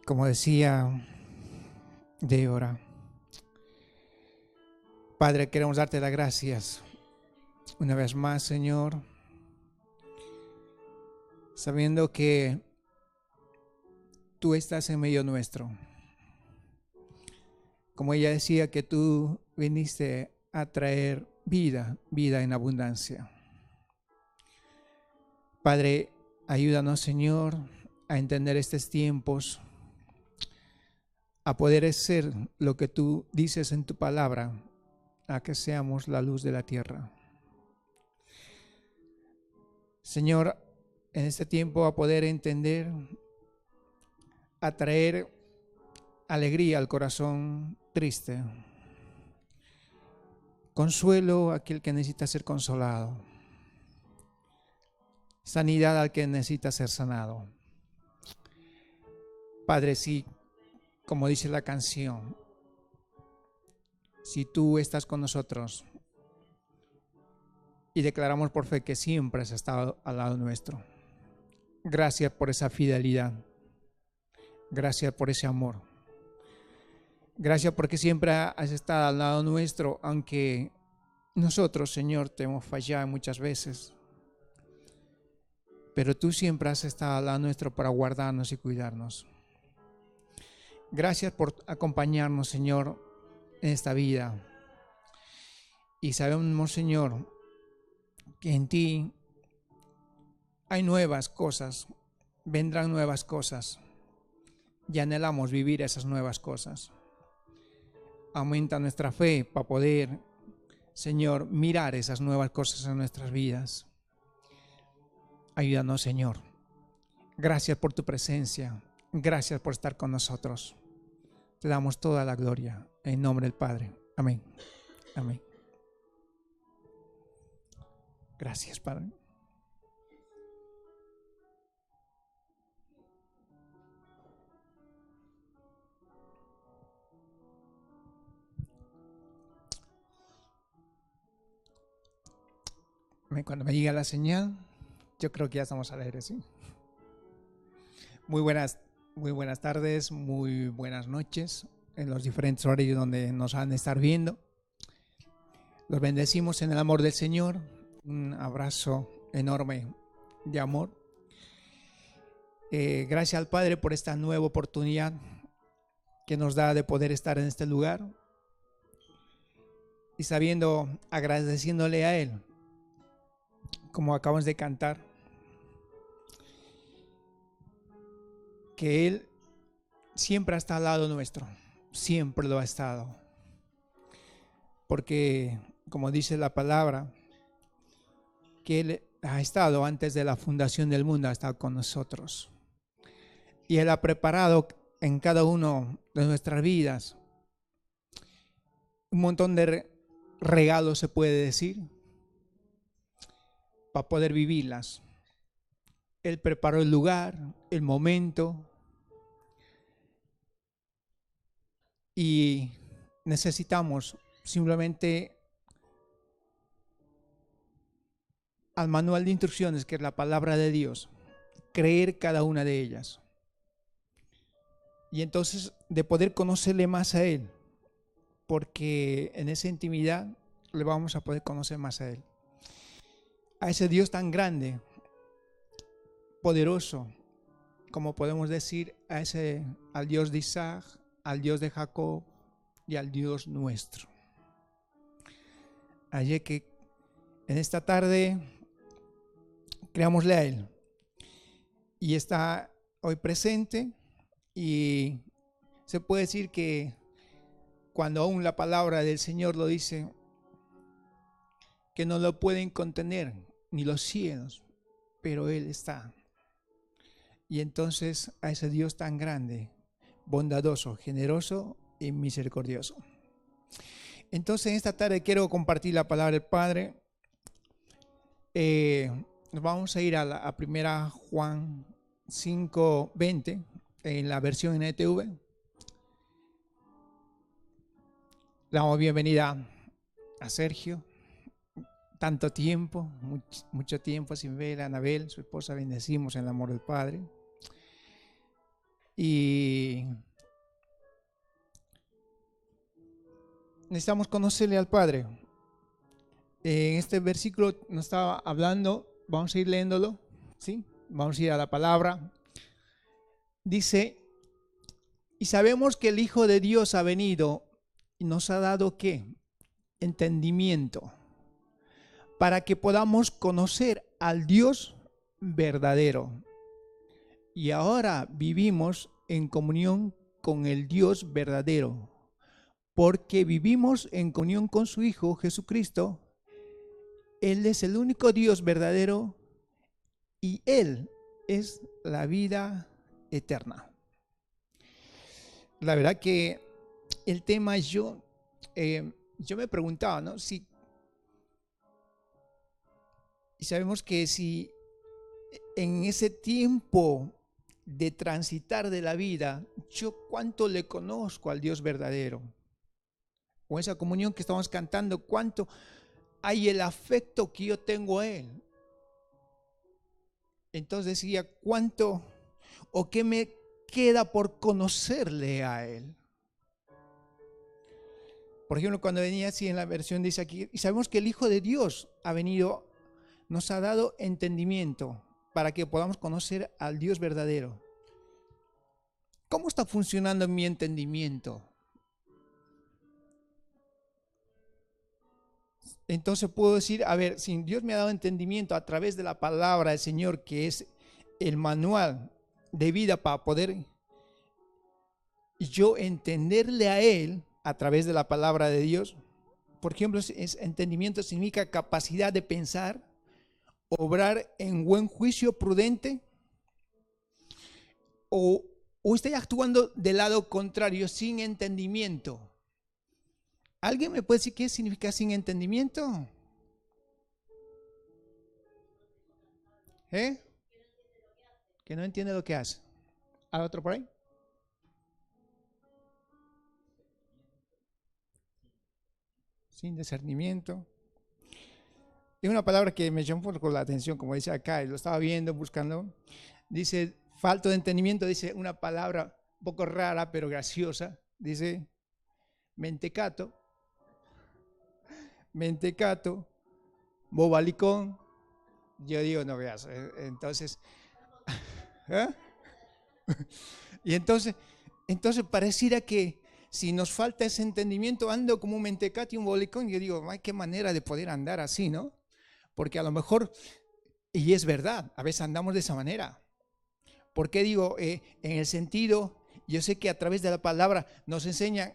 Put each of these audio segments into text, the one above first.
Como decía Débora, Padre, queremos darte las gracias una vez más, Señor, sabiendo que tú estás en medio nuestro. Como ella decía, que tú viniste a traer vida, vida en abundancia. Padre, ayúdanos, Señor, a entender estos tiempos, a poder ser lo que tú dices en tu palabra, a que seamos la luz de la tierra. Señor, en este tiempo a poder entender, a traer alegría al corazón triste, consuelo a aquel que necesita ser consolado, sanidad al que necesita ser sanado. Padre, sí, como dice la canción, si tú estás con nosotros, y declaramos por fe que siempre has estado al lado nuestro. Gracias por esa fidelidad. Gracias por ese amor. Gracias porque siempre has estado al lado nuestro, aunque nosotros, Señor, te hemos fallado muchas veces. Pero tú siempre has estado al lado nuestro para guardarnos y cuidarnos. Gracias por acompañarnos, Señor, en esta vida. Y sabemos, Señor, que en ti hay nuevas cosas, vendrán nuevas cosas. Y anhelamos vivir esas nuevas cosas. Aumenta nuestra fe para poder, Señor, mirar esas nuevas cosas en nuestras vidas. Ayúdanos, Señor. Gracias por tu presencia. Gracias por estar con nosotros. Te damos toda la gloria en nombre del Padre. Amén. Amén. Gracias, Padre. Cuando me llega la señal, yo creo que ya estamos al aire, ¿sí? Muy buenas tardes, muy buenas noches en los diferentes horarios donde nos han de estar viendo. Los bendecimos en el amor del Señor. Un abrazo enorme de amor. Gracias al Padre por esta nueva oportunidad que nos da de poder estar en este lugar. Y sabiendo, agradeciéndole a Él, como acabamos de cantar, que Él siempre está al lado nuestro, siempre lo ha estado. Porque, como dice la palabra, que Él ha estado antes de la fundación del mundo, ha estado con nosotros. Y Él ha preparado en cada uno de nuestras vidas un montón de regalos, se puede decir, para poder vivirlas. Él preparó el lugar, el momento, y necesitamos simplemente al manual de instrucciones, que es la palabra de Dios, creer cada una de ellas. Y entonces de poder conocerle más a Él, porque en esa intimidad le vamos a poder conocer más a Él. A ese Dios tan grande, poderoso, como podemos decir, al Dios de Isaac, al Dios de Jacob y al Dios nuestro. Así que en esta tarde creámosle a Él, y está hoy presente, y se puede decir que cuando aún la palabra del Señor lo dice, que no lo pueden contener ni los cielos, pero Él está. Y entonces a ese Dios tan grande, bondadoso, generoso y misericordioso. Entonces en esta tarde quiero compartir la palabra del Padre. Nos vamos a ir a primera Juan 5:20 en la versión NTV. Le damos bienvenida a Sergio. Tanto tiempo, mucho tiempo sin ver a Anabel, su esposa, bendecimos en el amor del Padre. Y necesitamos conocerle al Padre. En este versículo nos estaba hablando, vamos a ir leyéndolo, ¿sí? Vamos a ir a la palabra. Dice, y sabemos que el Hijo de Dios ha venido y nos ha dado, ¿qué? Entendimiento, para que podamos conocer al Dios verdadero. Y ahora vivimos en comunión con el Dios verdadero, porque vivimos en comunión con su Hijo Jesucristo. Él es el único Dios verdadero y Él es la vida eterna. La verdad que el tema yo me preguntaba, ¿no? Si, y sabemos que si en ese tiempo de transitar de la vida, yo cuánto le conozco al Dios verdadero, o esa comunión que estamos cantando, cuánto hay el afecto que yo tengo a Él. Entonces decía, cuánto o qué me queda por conocerle a Él. Por ejemplo, cuando venía así en la versión dice aquí, y sabemos que el Hijo de Dios ha venido, nos ha dado entendimiento para que podamos conocer al Dios verdadero. ¿Cómo está funcionando mi entendimiento? Entonces puedo decir, a ver, si Dios me ha dado entendimiento a través de la palabra del Señor, que es el manual de vida para poder yo entenderle a Él a través de la palabra de Dios. Por ejemplo, entendimiento significa capacidad de pensar, obrar en buen juicio prudente, o estoy actuando del lado contrario, sin entendimiento. ¿Alguien me puede decir qué significa sin entendimiento? Que no entiende lo que hace. ¿Hay otro por ahí? Sin discernimiento. Es una palabra que me llamó un poco la atención, como dice acá, y lo estaba viendo, buscando. Dice, falta de entendimiento, dice una palabra un poco rara, pero graciosa. Dice, mentecato, bobalicón. Yo digo, no veas. Entonces, ¿eh? Y entonces pareciera que si nos falta ese entendimiento, ando como un mentecato y un bobalicón. Yo digo, ay, qué manera de poder andar así, ¿no? Porque a lo mejor, y es verdad, a veces andamos de esa manera. ¿Por qué digo? En el sentido, yo sé que a través de la palabra nos enseñan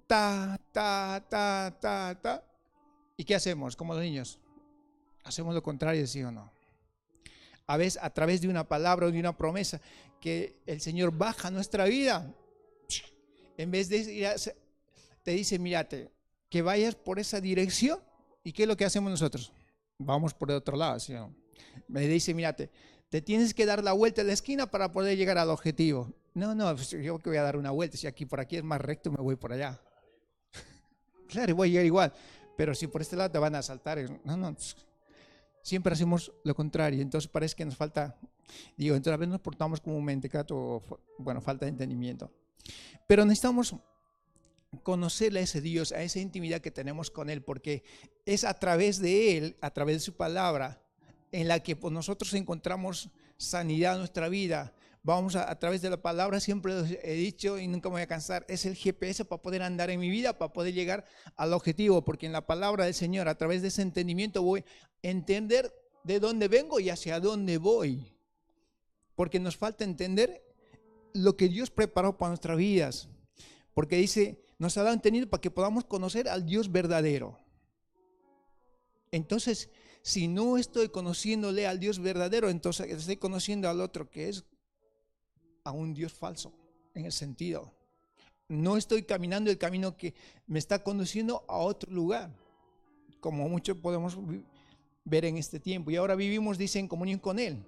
ta. ¿Y qué hacemos como los niños? Hacemos lo contrario, ¿sí o no? A veces a través de una palabra o de una promesa que el Señor baja a nuestra vida, en vez de ir te dice, mírate, que vayas por esa dirección. ¿Y qué es lo que hacemos nosotros? Vamos por el otro lado, ¿sí o no? Me dice, mírate, te tienes que dar la vuelta a la esquina para poder llegar al objetivo. No, pues yo que voy a dar una vuelta, si aquí por aquí es más recto, me voy por allá. Claro, voy a llegar igual, pero si por este lado te van a asaltar, no, siempre hacemos lo contrario. Entonces parece que nos falta, entonces a veces nos portamos como un mentecato, bueno, falta de entendimiento. Pero necesitamos conocerle a ese Dios, a esa intimidad que tenemos con Él, porque es a través de Él, a través de su palabra, en la que nosotros encontramos sanidad en nuestra vida. Vamos a través de la palabra, siempre lo he dicho y nunca me voy a cansar, es el GPS para poder andar en mi vida, para poder llegar al objetivo, porque en la palabra del Señor, a través de ese entendimiento, voy a entender de dónde vengo y hacia dónde voy. Porque nos falta entender lo que Dios preparó para nuestras vidas. Porque dice, nos ha dado entendido para que podamos conocer al Dios verdadero. Entonces, si no estoy conociéndole al Dios verdadero, entonces estoy conociendo al otro, que es a un Dios falso, en el sentido. No estoy caminando el camino que me está conduciendo a otro lugar, como muchos podemos ver en este tiempo. Y ahora vivimos, dice, en comunión con Él,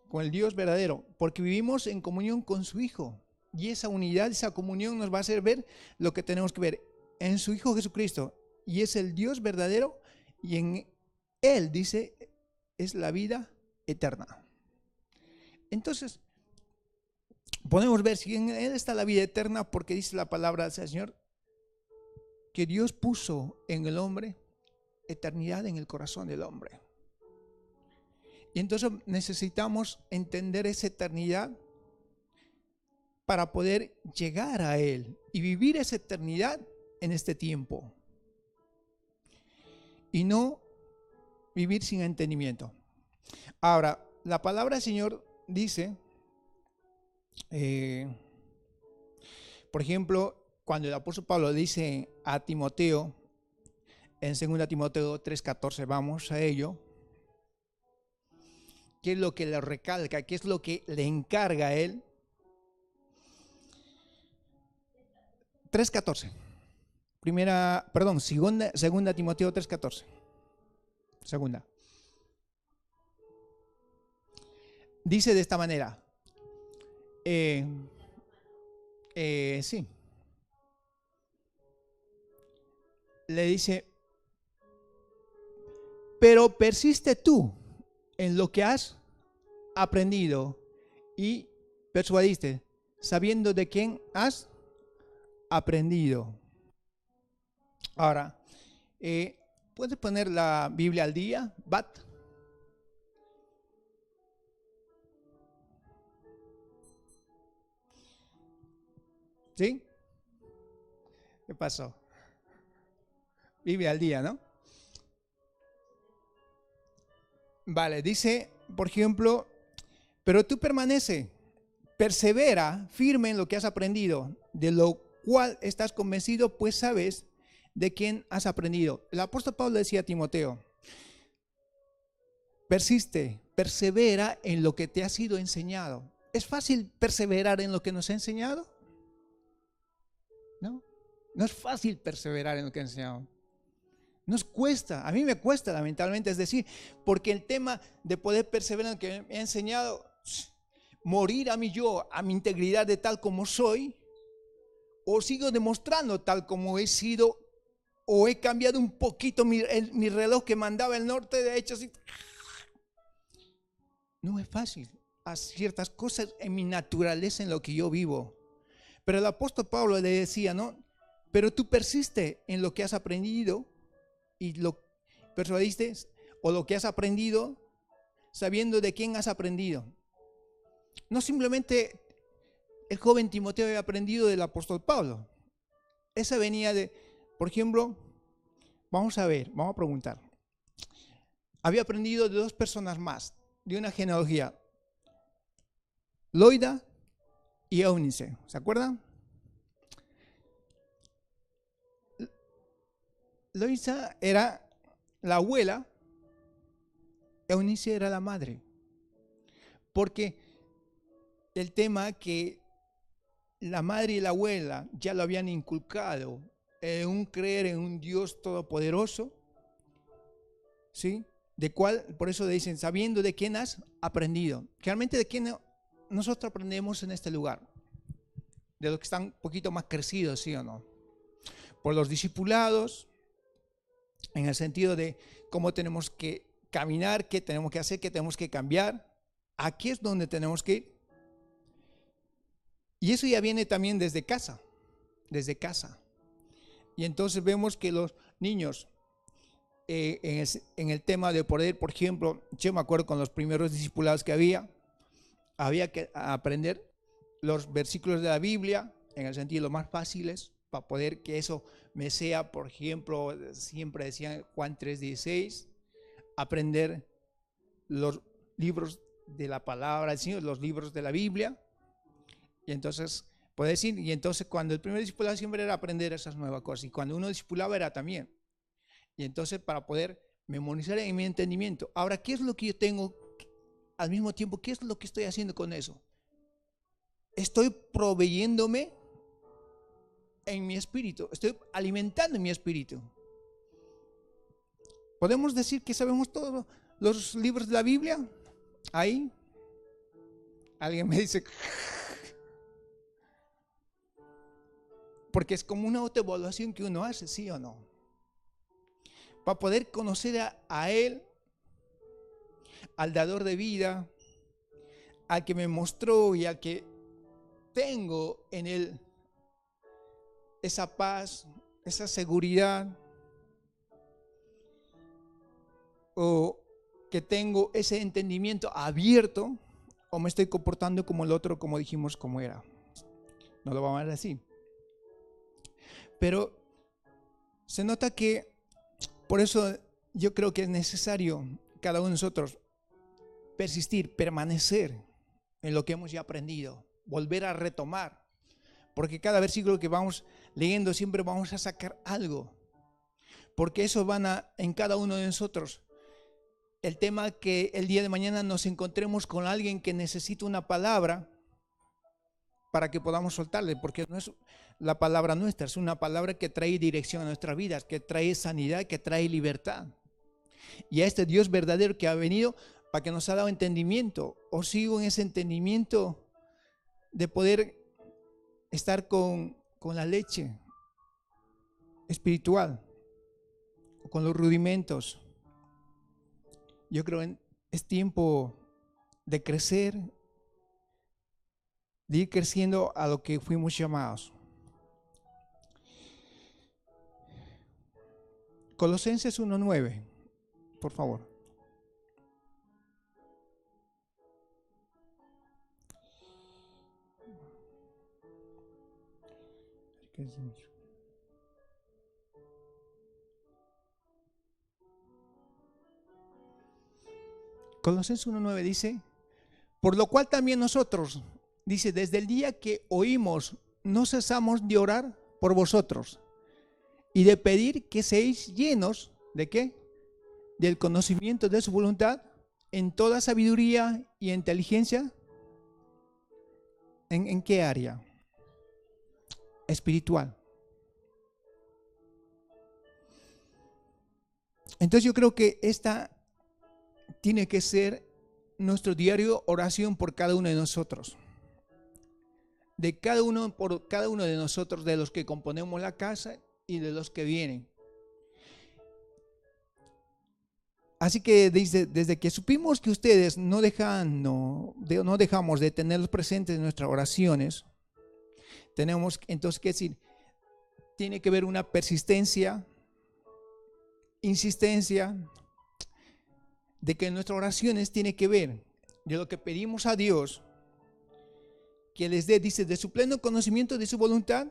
con el Dios verdadero, porque vivimos en comunión con su Hijo. Y esa unidad, esa comunión nos va a hacer ver lo que tenemos que ver en su Hijo Jesucristo. Y es el Dios verdadero, y en Él, dice, es la vida eterna. Entonces, podemos ver si en Él está la vida eterna, porque dice la palabra del Señor que Dios puso en el hombre eternidad en el corazón del hombre. Y entonces necesitamos entender esa eternidad para poder llegar a Él y vivir esa eternidad en este tiempo. Y no vivir sin entendimiento. Ahora, la palabra del Señor dice, por ejemplo, cuando el apóstol Pablo dice a Timoteo, en 2 Timoteo 3:14, vamos a ello, ¿qué es lo que le recalca? ¿Qué es lo que le encarga a él? 3:14. Segunda Timoteo 3:14. Segunda. Dice de esta manera. Sí. Le dice, pero persiste tú en lo que has aprendido y persuadiste, sabiendo de quién has aprendido. Ahora, ¿puedes poner la Biblia al día? Bat. ¿Sí? ¿Qué pasó? Biblia al día, ¿no? Vale, dice, por ejemplo, pero tú permanece, persevera firme en lo que has aprendido, de lo cual estás convencido, pues sabes de quién has aprendido. El apóstol Pablo decía a Timoteo, persiste, persevera en lo que te ha sido enseñado. ¿Es fácil perseverar en lo que nos ha enseñado? No, no es fácil perseverar en lo que ha enseñado. Nos cuesta, a mí me cuesta lamentablemente, es decir, porque el tema de poder perseverar en lo que me ha enseñado, morir a mí yo, a mi integridad de tal como soy, o sigo demostrando tal como he sido, o he cambiado un poquito mi reloj que mandaba el norte, de hecho, así. No es fácil hacer ciertas cosas en mi naturaleza, en lo que yo vivo. Pero el apóstol Pablo le decía, ¿no? Pero tú persiste en lo que has aprendido y lo persuadiste, o lo que has aprendido, sabiendo de quién has aprendido. No simplemente el joven Timoteo había aprendido del apóstol Pablo. Esa venía de, por ejemplo, vamos a preguntar. Había aprendido de dos personas más, de una genealogía, Loida y Eunice, ¿se acuerdan? Loida era la abuela, Eunice era la madre. Porque el tema que la madre y la abuela ya lo habían inculcado en un creer en un Dios todopoderoso, ¿sí? De cual, por eso dicen, sabiendo de quién has aprendido. Realmente de quién nosotros aprendemos en este lugar. De los que están un poquito más crecidos, ¿sí o no? Por los discipulados, en el sentido de cómo tenemos que caminar, qué tenemos que hacer, qué tenemos que cambiar. Aquí es donde tenemos que ir. Y eso ya viene también desde casa, desde casa. Y entonces vemos que los niños, en el tema de poder, por ejemplo, yo me acuerdo con los primeros discipulados que había que aprender los versículos de la Biblia, en el sentido los más fáciles, para poder que eso me sea, por ejemplo, siempre decían Juan 3:16, aprender los libros de la palabra del Señor, los libros de la Biblia. Y entonces, puede decir, y entonces cuando el primer discipulado siempre era aprender esas nuevas cosas, y cuando uno discipulaba era también. Y entonces para poder memorizar en mi entendimiento. Ahora, ¿qué es lo que yo tengo al mismo tiempo? ¿Qué es lo que estoy haciendo con eso? Estoy proveyéndome en mi espíritu, estoy alimentando en mi espíritu. ¿Podemos decir que sabemos todos los libros de la Biblia? Ahí. Alguien me dice... Porque es como una autoevaluación que uno hace, ¿sí o no? Para poder conocer a Él, al dador de vida, al que me mostró y al que tengo en Él esa paz, esa seguridad, o que tengo ese entendimiento abierto, o me estoy comportando como el otro, como dijimos, como era. No lo vamos a ver así. Pero se nota que, por eso yo creo que es necesario cada uno de nosotros persistir, permanecer en lo que hemos ya aprendido, volver a retomar, porque cada versículo que vamos leyendo siempre vamos a sacar algo, porque eso en cada uno de nosotros. El tema que el día de mañana nos encontremos con alguien que necesita una palabra para que podamos soltarle, porque no es la palabra nuestra, es una palabra que trae dirección a nuestras vidas, que trae sanidad, que trae libertad. Y a este Dios verdadero que ha venido para que nos ha dado entendimiento, o sigo en ese entendimiento de poder estar con la leche espiritual, con los rudimentos. Yo creo que es tiempo de crecer, de ir creciendo a lo que fuimos llamados. Colosenses 1:9, por favor. Colosenses 1:9 dice: por lo cual también nosotros, dice, desde el día que oímos, no cesamos de orar por vosotros y de pedir que seáis llenos, ¿de qué? Del conocimiento de su voluntad, en toda sabiduría y inteligencia. ¿En qué área? Espiritual. Entonces yo creo que esta tiene que ser nuestro diario oración por cada uno de nosotros. Por cada uno de nosotros, de los que componemos la casa y de los que vienen. Así que desde que supimos que ustedes no dejamos de tenerlos presentes en nuestras oraciones, tenemos entonces que decir, tiene que haber una persistencia, insistencia, de que nuestras oraciones tiene que ver de lo que pedimos a Dios, que les dé, dice, de su pleno conocimiento de su voluntad,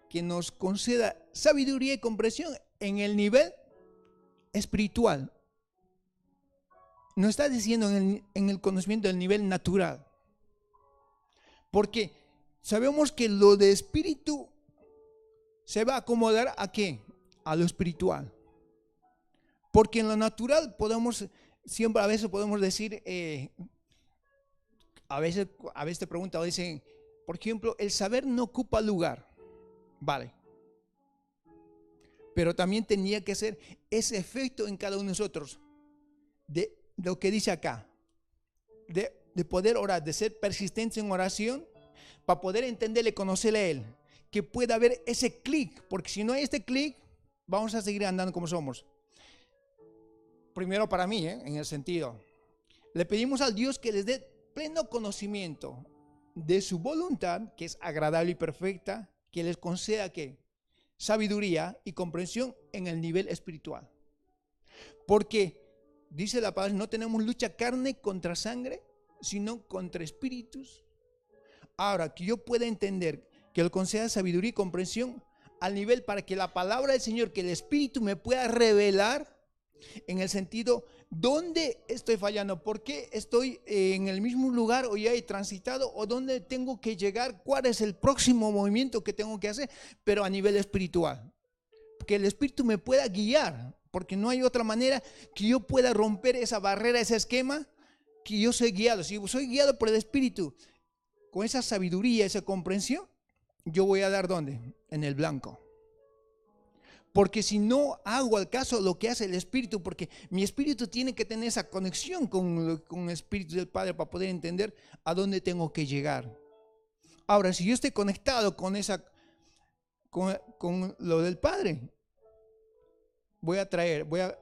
que nos conceda sabiduría y comprensión en el nivel espiritual. No está diciendo en el conocimiento del nivel natural, porque sabemos que lo de espíritu se va a acomodar ¿a qué? A lo espiritual. Porque en lo natural siempre a veces podemos decir, a veces te preguntan o dicen, por ejemplo, el saber no ocupa lugar, vale. Pero también tenía que ser ese efecto en cada uno de nosotros, de lo que dice acá, de poder orar, de ser persistente en oración, para poder entenderle, conocerle a Él, que pueda haber ese clic, porque si no hay este clic, vamos a seguir andando como somos. Primero para mí, en el sentido, le pedimos al Dios que les dé pleno conocimiento de su voluntad, que es agradable y perfecta, que les conceda ¿qué? Sabiduría y comprensión en el nivel espiritual. Porque, dice la palabra, no tenemos lucha carne contra sangre, sino contra espíritus. Ahora, que yo pueda entender que Él conceda sabiduría y comprensión al nivel para que la palabra del Señor, que el Espíritu me pueda revelar en el sentido, ¿dónde estoy fallando? ¿Por qué estoy en el mismo lugar o ya he transitado? ¿O dónde tengo que llegar? ¿Cuál es el próximo movimiento que tengo que hacer? Pero a nivel espiritual. Que el Espíritu me pueda guiar, porque no hay otra manera que yo pueda romper esa barrera, ese esquema, que yo soy guiado. Si soy guiado por el Espíritu, con esa sabiduría, esa comprensión, yo voy a dar ¿dónde? En el blanco. Porque si no hago al caso lo que hace el Espíritu, porque mi espíritu tiene que tener esa conexión con el Espíritu del Padre para poder entender a dónde tengo que llegar. Ahora, si yo estoy conectado con lo del Padre, voy a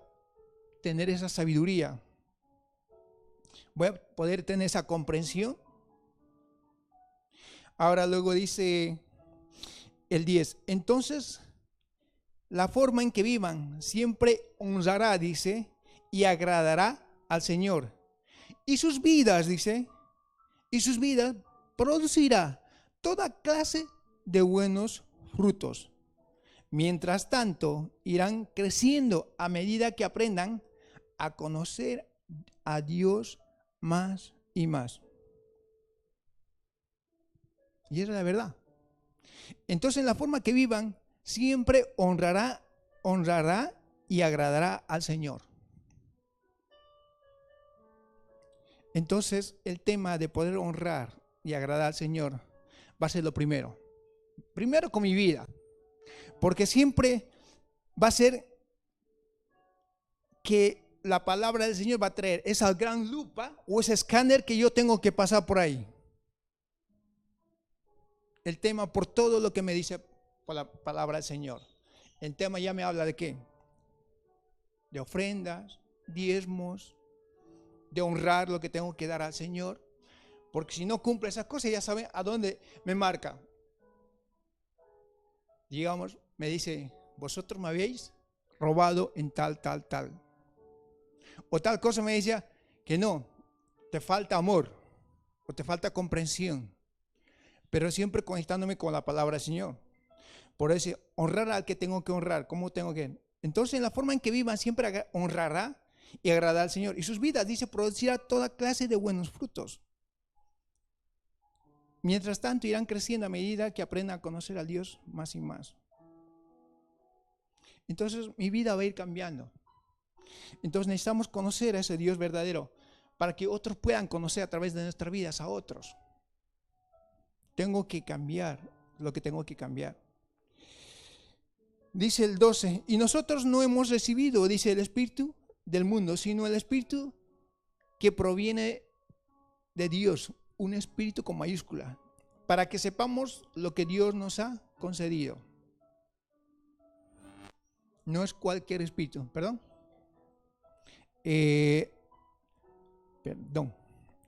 tener esa sabiduría, voy a poder tener esa comprensión Ahora luego dice el 10. Entonces, la forma en que vivan siempre honrará, dice, y agradará al Señor. Y sus vidas, dice, y sus vidas producirá toda clase de buenos frutos. Mientras tanto, irán creciendo a medida que aprendan a conocer a Dios más y más. Y esa es la verdad. Entonces, en la forma que vivan, siempre honrará y agradará al Señor. Entonces, el tema de poder honrar y agradar al Señor va a ser lo primero. Primero con mi vida. Porque siempre va a ser que la palabra del Señor va a traer esa gran lupa o ese escáner que yo tengo que pasar por ahí. El tema por todo lo que me dice por la palabra del Señor. El tema ya me habla de qué? De ofrendas, diezmos, de honrar lo que tengo que dar al Señor. Porque si no cumple esas cosas, ya saben a dónde me marca. Digamos, me dice, vosotros me habéis robado en tal. O tal cosa me decía que no, te falta amor o te falta comprensión. Pero siempre conectándome con la palabra del Señor. Por eso, honrar al que tengo que honrar. ¿Cómo tengo que? Entonces, en la forma en que vivan, siempre honrará y agradará al Señor. Y sus vidas, dice, producirá toda clase de buenos frutos. Mientras tanto, irán creciendo a medida que aprendan a conocer a Dios más y más. Entonces, mi vida va a ir cambiando. Entonces, necesitamos conocer a ese Dios verdadero para que otros puedan conocer a través de nuestras vidas a otros. Tengo que cambiar lo que tengo que cambiar. Dice el 12, y nosotros no hemos recibido, dice, el Espíritu del mundo, sino el Espíritu que proviene de Dios, un Espíritu con mayúscula, para que sepamos lo que Dios nos ha concedido. No es cualquier espíritu, perdón.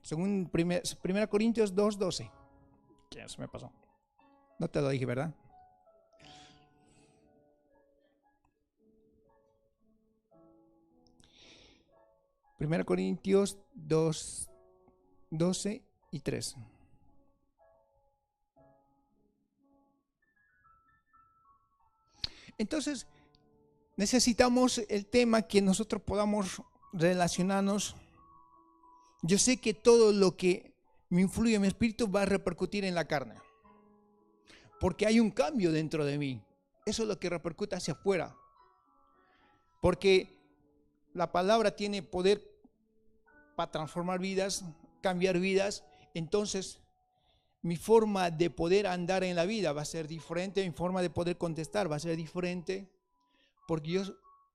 Según 1 Corintios 2:12. ¿Qué se me pasó? No te lo dije, ¿verdad? Primera Corintios 2:12 y 3. Entonces, necesitamos el tema que nosotros podamos relacionarnos. Yo sé que todo lo que me influye en mi espíritu va a repercutir en la carne. Porque hay un cambio dentro de mí. Eso es lo que repercute hacia afuera. Porque la palabra tiene poder para transformar vidas, cambiar vidas. Entonces, mi forma de poder andar en la vida va a ser diferente. Mi forma de poder contestar va a ser diferente. Porque yo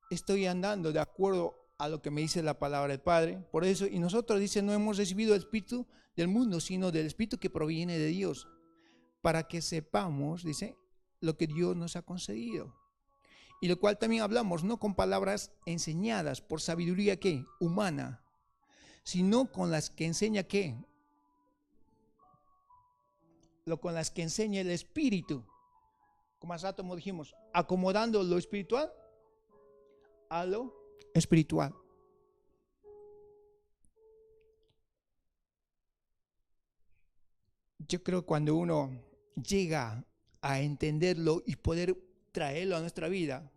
estoy andando de acuerdo a lo que me dice la palabra del Padre. Por eso, y nosotros, dice, no hemos recibido el Espíritu del mundo, sino del Espíritu que proviene de Dios. Para que sepamos, dice, lo que Dios nos ha concedido. Y lo cual también hablamos, no con palabras enseñadas por sabiduría, ¿qué? Humana, sino con las que enseña, ¿qué? Con las que enseña el Espíritu. Como hace rato dijimos, acomodando lo espiritual a lo espiritual. Yo creo que cuando uno llega a entenderlo y poder traerlo a nuestra vida,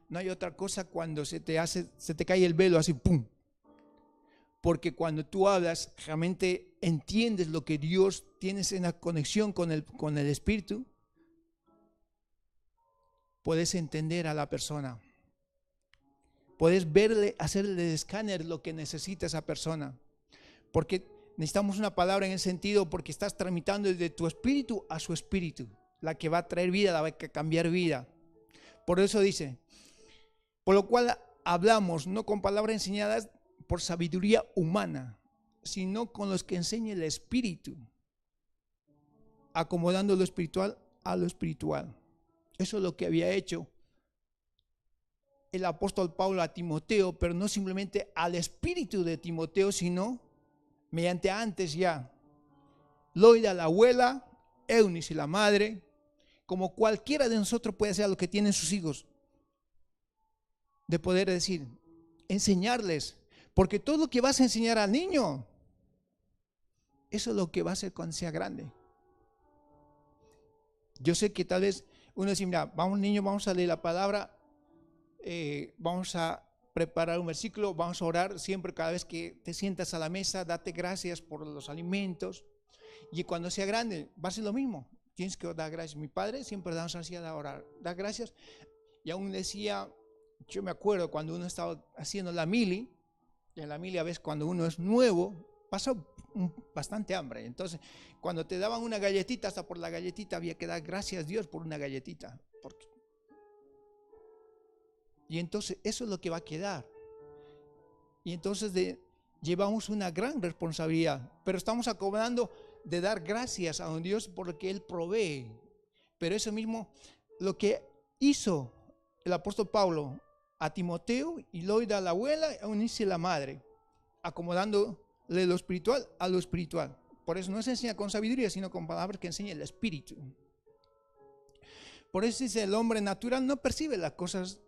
no hay otra cosa cuando se te cae el velo así, ¡pum! Porque cuando tú hablas, realmente entiendes lo que Dios tienes en la conexión con el Espíritu, puedes entender a la persona. Puedes verle, hacerle el escáner lo que necesita esa persona. Porque necesitamos una palabra en el sentido porque estás tramitando desde tu espíritu a su espíritu. La que va a traer vida, la que va a cambiar vida. Por eso dice, por lo cual hablamos no con palabras enseñadas por sabiduría humana, sino con los que enseña el Espíritu, acomodando lo espiritual a lo espiritual. Eso es lo que había hecho el apóstol Pablo a Timoteo, pero no simplemente al espíritu de Timoteo, sino mediante antes ya Loida, la abuela, Eunice, la madre, como cualquiera de nosotros puede hacer lo que tienen sus hijos, de poder decir, enseñarles, porque todo lo que vas a enseñar al niño, eso es lo que va a hacer cuando sea grande. Yo sé que tal vez uno dice, mira, vamos niño, vamos a leer la palabra, vamos a preparar un versículo, vamos a orar siempre cada vez que te sientas a la mesa, date gracias por los alimentos. Y cuando sea grande, va a ser lo mismo. Tienes que dar gracias. Mi padre siempre nos hacía orar, dar gracias. Y aún decía, yo me acuerdo cuando uno estaba haciendo la mili, y en la mili a veces cuando uno es nuevo, pasa bastante hambre. Entonces, cuando te daban una galletita, hasta por la galletita había que dar gracias a Dios por una galletita. Y entonces eso es lo que va a quedar. Y entonces llevamos una gran responsabilidad, pero estamos acomodando de dar gracias a un Dios por lo que Él provee. Pero eso mismo, lo que hizo el apóstol Pablo a Timoteo y Loida a la abuela, a Eunice la madre, acomodándole lo espiritual a lo espiritual. Por eso no se enseña con sabiduría, sino con palabras que enseña el espíritu. Por eso dice, el hombre natural no percibe las cosas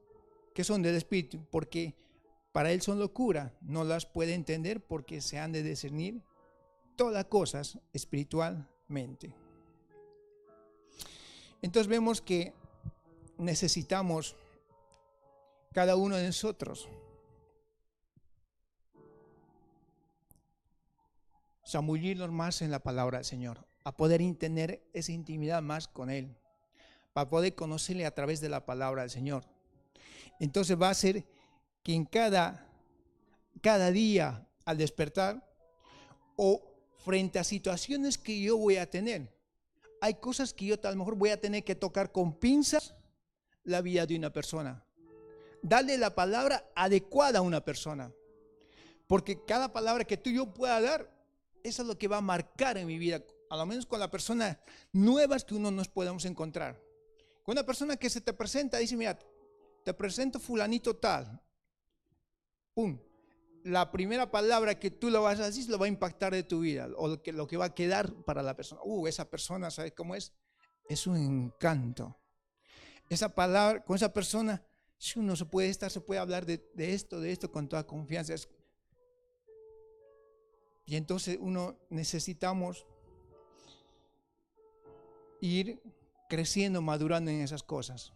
que son del espíritu, porque para él son locura, no las puede entender porque se han de discernir todas las cosas espiritualmente. Entonces vemos que necesitamos cada uno de nosotros zambullirnos más en la palabra del Señor, a poder tener esa intimidad más con Él, para poder conocerle a través de la palabra del Señor. Entonces va a ser que en cada día al despertar o frente a situaciones que yo voy a tener, hay cosas que yo a lo mejor voy a tener que tocar con pinzas la vida de una persona. Darle la palabra adecuada a una persona. Porque cada palabra que tú y yo pueda dar, eso es lo que va a marcar en mi vida, a lo menos con las personas nuevas que uno nos podemos encontrar. Con una persona que se te presenta, dice, mira, te presento fulanito tal. Pum. La primera palabra que tú lo vas a decir lo va a impactar de tu vida, o lo que va a quedar para la persona. Esa persona, ¿sabes cómo es? Es un encanto. Esa palabra, con esa persona, si uno se puede hablar de esto con toda confianza. Y entonces necesitamos ir creciendo, madurando en esas cosas.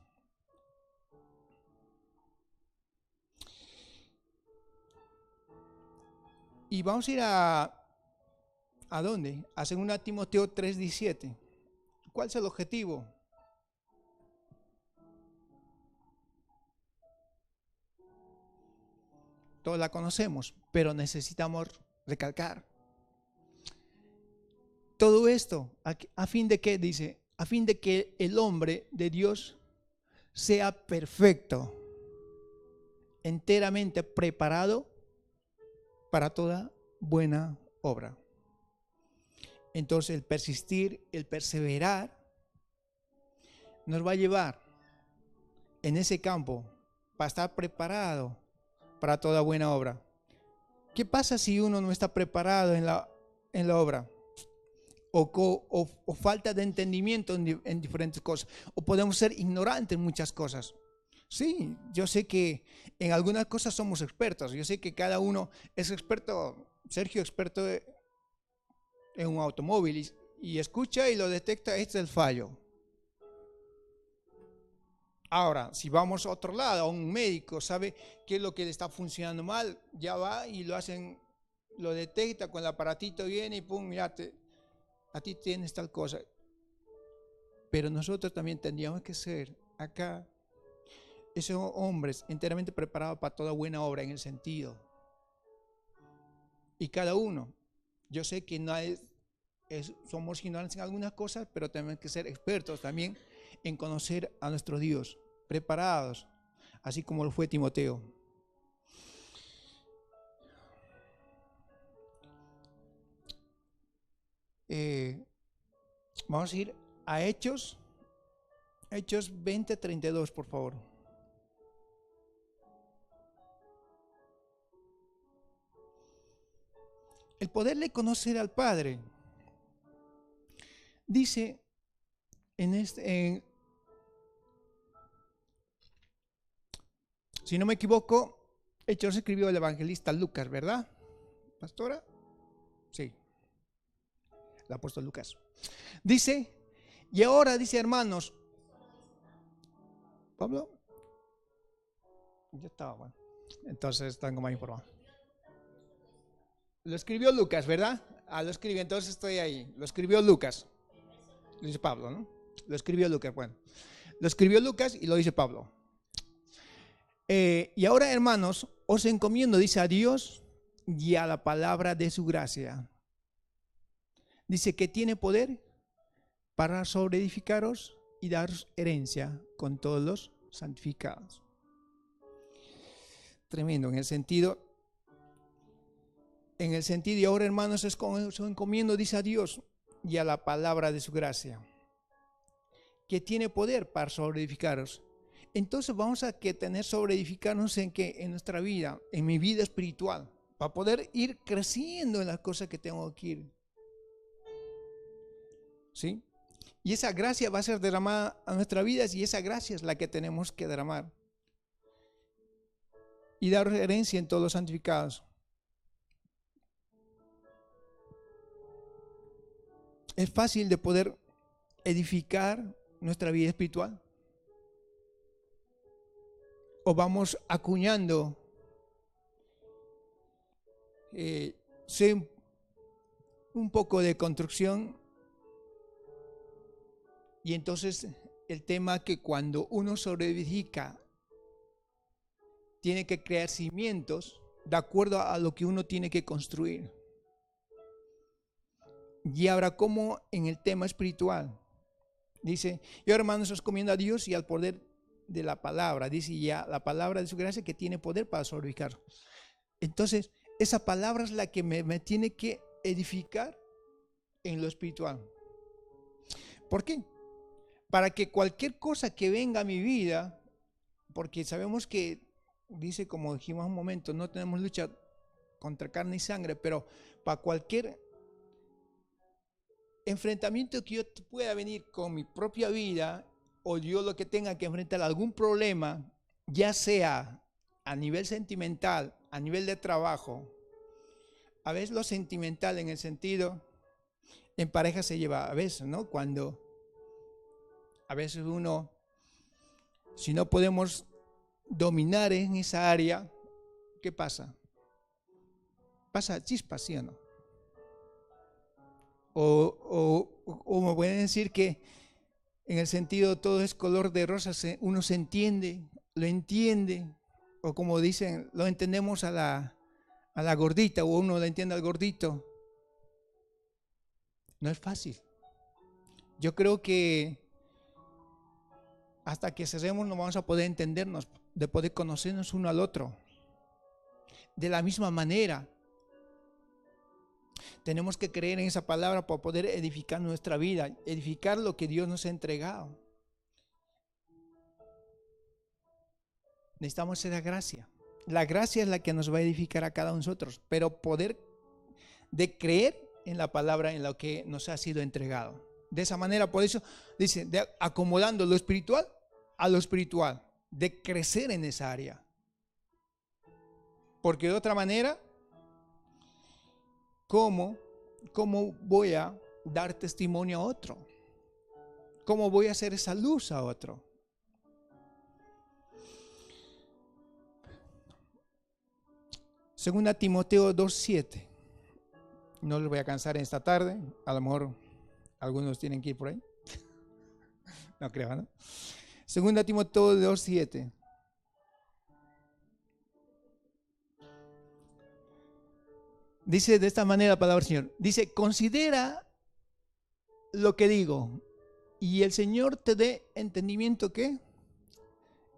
Y vamos a ir ¿a dónde? A 2 Timoteo 3:17. ¿Cuál es el objetivo? Todos la conocemos, pero necesitamos recalcar. Todo esto, ¿a fin de qué? Dice, a fin de que el hombre de Dios sea perfecto, enteramente preparado para toda buena obra. Entonces el persistir, el perseverar, nos va a llevar en ese campo para estar preparado para toda buena obra. ¿Qué pasa si uno no está preparado en la obra? O falta de entendimiento en diferentes cosas. O podemos ser ignorantes en muchas cosas. Sí, yo sé que en algunas cosas somos expertos. Yo sé que cada uno es experto. Sergio, experto en un automóvil y escucha y lo detecta, este es el fallo. Ahora, si vamos a otro lado, a un médico, sabe qué es lo que le está funcionando mal, ya va y lo detecta con el aparatito, viene y pum, mirate, a ti tienes tal cosa. Pero nosotros también tendríamos que ser acá esos hombres enteramente preparados para toda buena obra en el sentido. Y cada uno, yo sé que no somos ignorantes en algunas cosas, pero tenemos que ser expertos también en conocer a nuestro Dios, preparados, así como lo fue Timoteo. Vamos a ir a Hechos 20:32, por favor. El poderle conocer al Padre Dice si no me equivoco, Hechos escribió el evangelista Lucas, ¿verdad, pastora? Sí, el apóstol Lucas. Dice, y ahora dice, hermanos, Pablo, ya estaba, bueno, entonces tengo más informado. Lo escribió Lucas, ¿verdad? Lo escribió, entonces estoy ahí. Lo escribió Lucas. Lo dice Pablo, ¿no? Lo escribió Lucas, bueno. Lo escribió Lucas y lo dice Pablo. Y ahora, hermanos, os encomiendo, dice, a Dios y a la palabra de su gracia. Dice que tiene poder para sobreedificaros y daros herencia con todos los santificados. Tremendo, en el sentido, y ahora, hermanos, os encomiendo, dice, a Dios y a la palabra de su gracia, que tiene poder para sobreedificaros. Entonces vamos a tener sobreedificarnos en nuestra vida, en mi vida espiritual, para poder ir creciendo en las cosas que tengo que ir. ¿Sí? Y esa gracia va a ser derramada a nuestras vidas, y esa gracia es la que tenemos que derramar y dar herencia en todos los santificados. Es fácil de poder edificar nuestra vida espiritual, o vamos acuñando un poco de construcción, y entonces el tema que cuando uno sobreedifica tiene que crear cimientos de acuerdo a lo que uno tiene que construir. Y ahora, como en el tema espiritual, dice, yo, hermanos, os encomiendo a Dios y al poder de la palabra, dice, ya la palabra de su gracia que tiene poder para sobreedificar. Entonces, esa palabra es la que me tiene que edificar en lo espiritual. ¿Por qué? Para que cualquier cosa que venga a mi vida, porque sabemos que, dice, como dijimos un momento, no tenemos lucha contra carne y sangre, pero para cualquier enfrentamiento que yo pueda venir con mi propia vida, o yo lo que tenga que enfrentar algún problema, ya sea a nivel sentimental, a nivel de trabajo, a veces lo sentimental en el sentido, en pareja se lleva a veces, ¿no? Cuando a veces uno, si no podemos dominar en esa área, ¿qué pasa? Pasa chispas, ¿sí o no? O me pueden decir que en el sentido todo es color de rosa, uno se entiende, lo entiende, o como dicen, lo entendemos a la gordita, o uno lo entiende al gordito. No es fácil. Yo creo que hasta que cerremos no vamos a poder entendernos, de poder conocernos uno al otro. De la misma manera, tenemos que creer en esa palabra para poder edificar nuestra vida, edificar lo que Dios nos ha entregado. Necesitamos esa gracia. La gracia es la que nos va a edificar a cada uno de nosotros, pero poder de creer en la palabra, en lo que nos ha sido entregado. De esa manera, por eso dice, acomodando lo espiritual a lo espiritual, de crecer en esa área. Porque de otra manera, ¿cómo voy a dar testimonio a otro? ¿Cómo voy a hacer esa luz a otro? Segunda Timoteo 2:7. No les voy a cansar en esta tarde. A lo mejor algunos tienen que ir por ahí. No creo, ¿no? Segunda Timoteo 2:7. Dice de esta manera la palabra del Señor. Dice, considera lo que digo, y el Señor te dé entendimiento, ¿qué?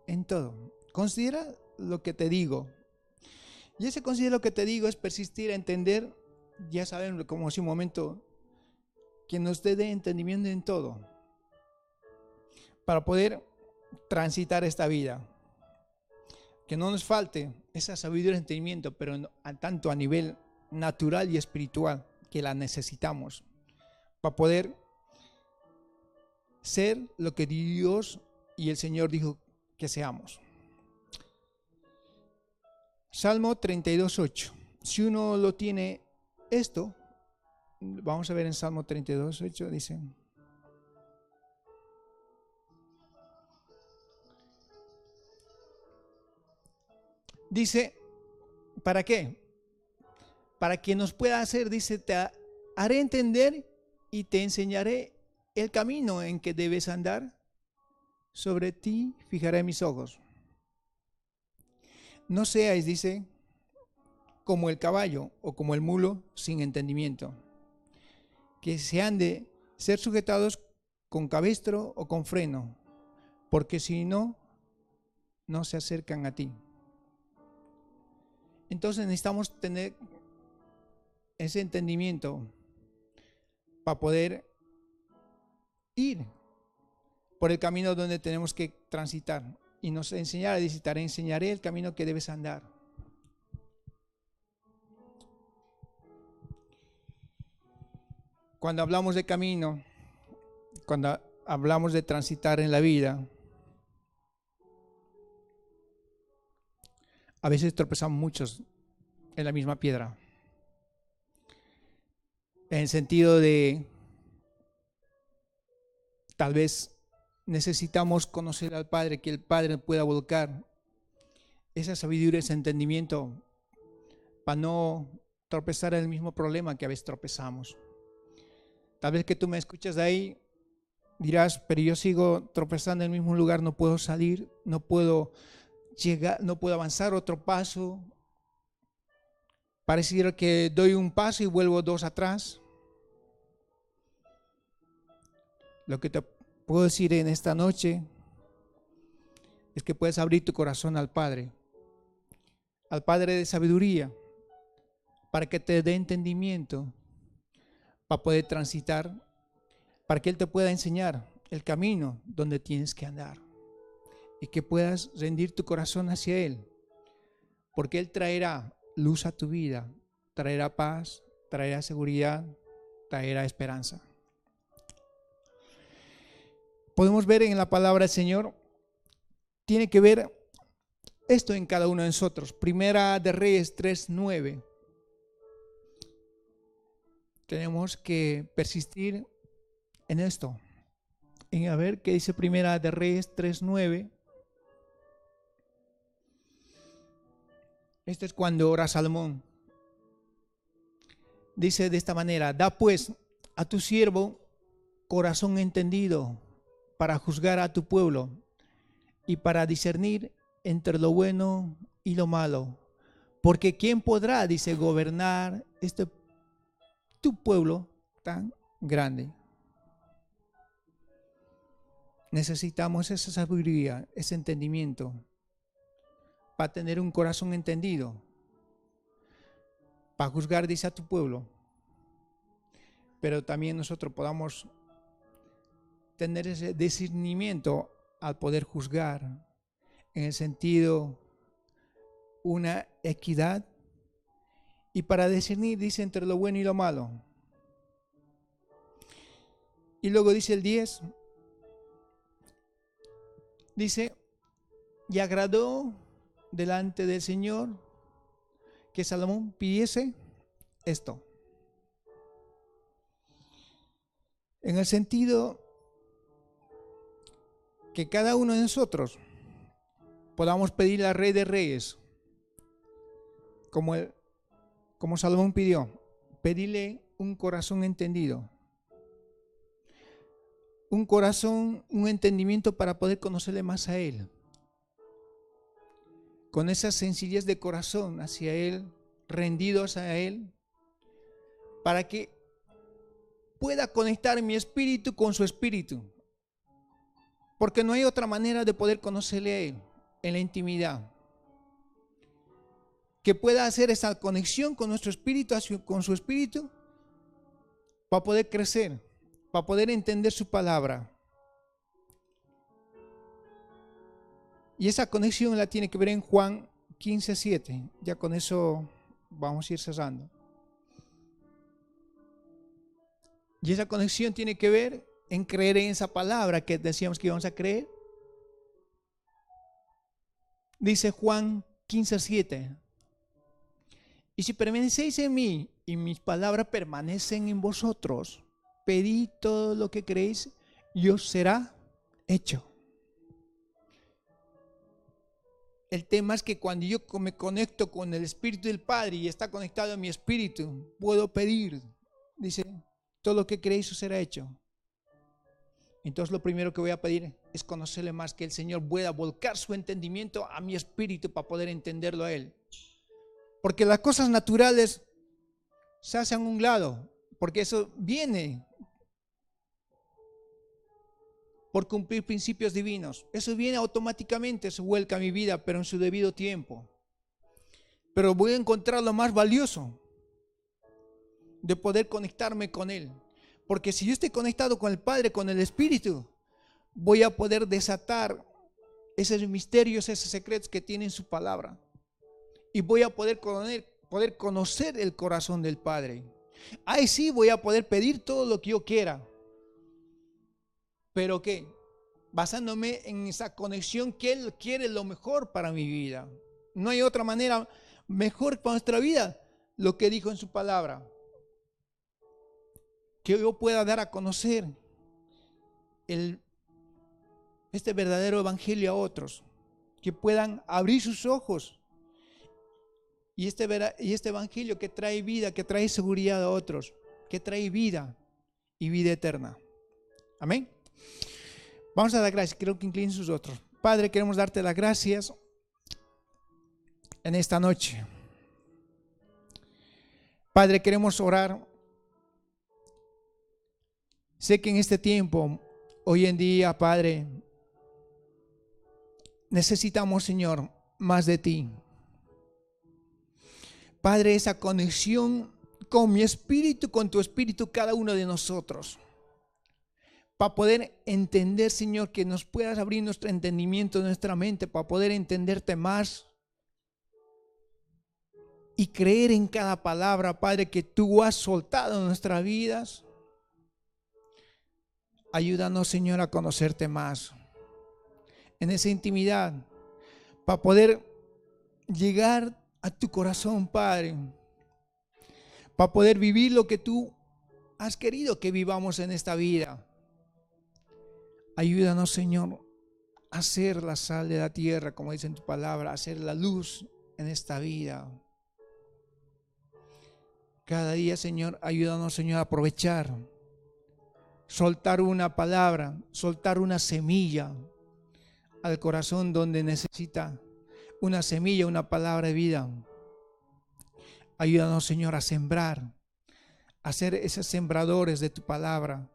En todo. Considera lo que te digo. Y ese considera lo que te digo es persistir a entender, ya saben, como hace un momento, que nos dé entendimiento en todo, para poder transitar esta vida. Que no nos falte esa sabiduría y entendimiento, pero tanto a nivel natural y espiritual, que la necesitamos para poder ser lo que Dios y el Señor dijo que seamos. Salmo 32:8. Si uno lo tiene esto, vamos a ver en Salmo 32:8, dice: ¿para qué? Para que nos pueda hacer, dice, te haré entender y te enseñaré el camino en que debes andar. Sobre ti fijaré mis ojos. No seáis, dice, como el caballo o como el mulo sin entendimiento, que se han de ser sujetados con cabestro o con freno, porque si no, no se acercan a ti. Entonces necesitamos tener ese entendimiento para poder ir por el camino donde tenemos que transitar. Y nos enseñará, dice, te enseñaré el camino que debes andar. Cuando hablamos de camino, cuando hablamos de transitar en la vida, a veces tropezamos muchos en la misma piedra. En el sentido de, tal vez necesitamos conocer al Padre, que el Padre pueda volcar esa sabiduría, ese entendimiento, para no tropezar en el mismo problema que a veces tropezamos. Tal vez que tú me escuchas de ahí, dirás, pero yo sigo tropezando en el mismo lugar, no puedo salir, no puedo llegar, no puedo avanzar otro paso. Pareciera que doy un paso y vuelvo dos atrás. Lo que te puedo decir en esta noche es que puedes abrir tu corazón al Padre de sabiduría, para que te dé entendimiento, para poder transitar, para que Él te pueda enseñar el camino donde tienes que andar y que puedas rendir tu corazón hacia Él, porque Él traerá luz a tu vida, traerá paz, traerá seguridad, traerá esperanza. Podemos ver en la palabra del Señor, tiene que ver esto en cada uno de nosotros. Primera de Reyes 3:9. Tenemos que persistir en esto. En a ver qué dice Primera de Reyes 3:9. Esto es cuando ora Salomón. Dice de esta manera: da pues a tu siervo corazón entendido para juzgar a tu pueblo y para discernir entre lo bueno y lo malo. Porque ¿quién podrá, dice, gobernar tu pueblo tan grande? Necesitamos esa sabiduría, ese entendimiento, para tener un corazón entendido, para juzgar, dice, a tu pueblo. Pero también nosotros podamos tener ese discernimiento al poder juzgar, en el sentido una equidad, y para discernir, dice, entre lo bueno y lo malo. Y luego dice el 10, dice, y agradó delante del Señor que Salomón pidiese esto. En el sentido que cada uno de nosotros podamos pedir al Rey de Reyes, como Salomón pidió, pedirle un corazón entendido, un corazón, un entendimiento para poder conocerle más a Él, con esa sencillez de corazón hacia Él, rendidos a Él, para que pueda conectar mi espíritu con su espíritu, porque no hay otra manera de poder conocerle a Él en la intimidad, que pueda hacer esa conexión con nuestro espíritu, con su espíritu, para poder crecer, para poder entender su palabra. Y esa conexión la tiene que ver en Juan 15:7. Ya con eso vamos a ir cerrando. Y esa conexión tiene que ver en creer en esa palabra que decíamos que íbamos a creer. Dice Juan 15:7. Y si permanecéis en mí y mis palabras permanecen en vosotros, pedid todo lo que queréis y os será hecho. El tema es que cuando yo me conecto con el Espíritu del Padre y está conectado a mi espíritu, puedo pedir. Dice, todo lo que queréis os será hecho. Entonces lo primero que voy a pedir es conocerle más, que el Señor pueda volcar su entendimiento a mi espíritu para poder entenderlo a Él. Porque las cosas naturales se hacen a un lado, porque eso viene por cumplir principios divinos. Eso viene automáticamente, se vuelca a mi vida, pero en su debido tiempo. Pero voy a encontrar lo más valioso de poder conectarme con Él. Porque si yo estoy conectado con el Padre, con el Espíritu, voy a poder desatar esos misterios, esos secretos que tiene en su palabra. Y voy a poder conocer el corazón del Padre. Ahí sí voy a poder pedir todo lo que yo quiera. ¿Pero qué? Basándome en esa conexión que Él quiere lo mejor para mi vida. No hay otra manera mejor para nuestra vida, lo que dijo en su palabra. Que yo pueda dar a conocer este verdadero evangelio a otros. Que puedan abrir sus ojos. Y este evangelio que trae vida, que trae seguridad a otros. Que trae vida y vida eterna. Amén. Vamos a dar gracias, quiero que inclinen sus rostros. Padre, queremos darte las gracias en esta noche. Padre, queremos orar. Sé que en este tiempo, hoy en día, Padre, necesitamos, Señor, más de ti. Padre, esa conexión con mi espíritu, con tu espíritu, cada uno de nosotros. Para poder entender, Señor, que nos puedas abrir nuestro entendimiento, nuestra mente, para poder entenderte más y creer en cada palabra, Padre, que tú has soltado en nuestras vidas. Ayúdanos, Señor, a conocerte más en esa intimidad, para poder llegar a tu corazón, Padre, para poder vivir lo que tú has querido que vivamos en esta vida. Ayúdanos, Señor, a ser la sal de la tierra, como dice en tu palabra, a ser la luz en esta vida. Cada día, Señor, ayúdanos, Señor, a aprovechar, soltar una palabra, soltar una semilla al corazón donde necesita una semilla, una palabra de vida. Ayúdanos, Señor, a sembrar, a ser esos sembradores de tu palabra,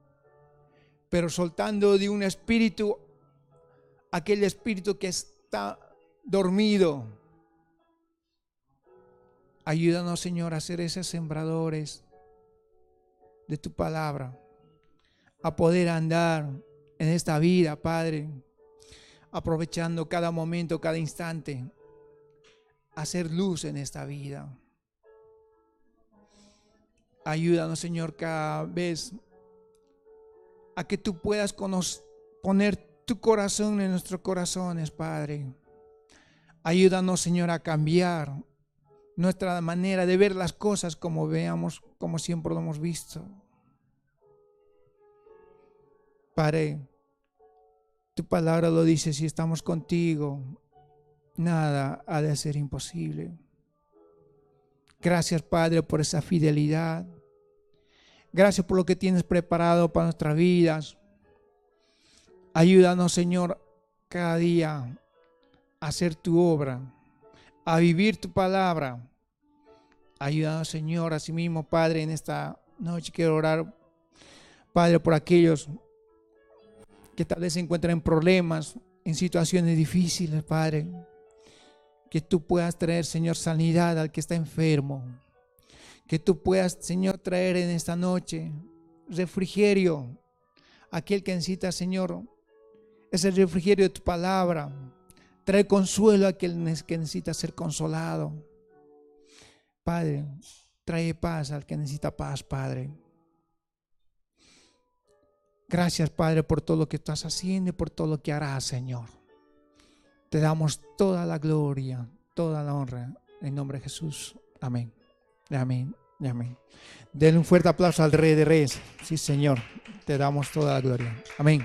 pero soltando de un espíritu, aquel espíritu que está dormido. Ayúdanos, Señor, a ser esos sembradores de tu palabra, a poder andar en esta vida, Padre, aprovechando cada momento, cada instante, a hacer luz en esta vida. Ayúdanos, Señor, cada vez a que tú puedas poner tu corazón en nuestros corazones, Padre. Ayúdanos, Señor, a cambiar nuestra manera de ver las cosas como veamos, como siempre lo hemos visto. Padre, tu palabra lo dice, si estamos contigo, nada ha de ser imposible. Gracias, Padre, por esa fidelidad. Gracias por lo que tienes preparado para nuestras vidas. Ayúdanos, Señor, cada día a hacer tu obra, a vivir tu palabra. Ayúdanos, Señor, así mismo, Padre, en esta noche quiero orar, Padre, por aquellos que tal vez se encuentran en problemas, en situaciones difíciles, Padre. Que tú puedas traer, Señor, sanidad al que está enfermo. Que tú puedas, Señor, traer en esta noche refrigerio a aquel que necesita, Señor, ese refrigerio de tu palabra. Trae consuelo a aquel que necesita ser consolado. Padre, trae paz al que necesita paz, Padre. Gracias, Padre, por todo lo que estás haciendo y por todo lo que harás, Señor. Te damos toda la gloria, toda la honra, en nombre de Jesús. Amén. Amén. Amén. Denle un fuerte aplauso al Rey de Reyes. Sí, Señor. Te damos toda la gloria. Amén.